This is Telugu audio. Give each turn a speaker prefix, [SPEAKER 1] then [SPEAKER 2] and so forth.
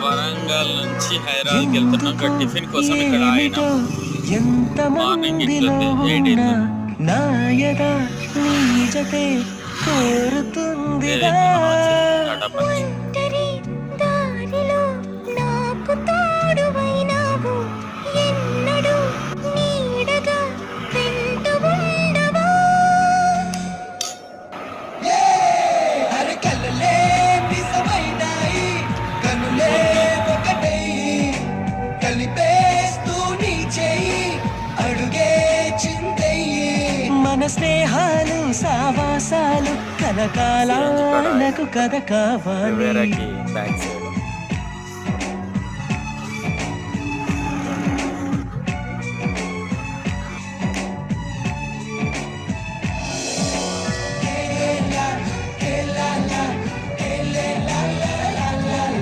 [SPEAKER 1] వరంగల్ నుంచి హైదరాబాద్కి వెళ్తున్నాం. ఇక్కడ టిఫిన్ కోసం ఇక్కడ ఆయన మార్నింగ్ ఇట్లుంది 18 టాటా పంచ్.
[SPEAKER 2] మన స్నేహాలు సావాసాలు కలకాలాలకు కథ కావాలి.
[SPEAKER 1] వేరేకి థ్యాంక్స్.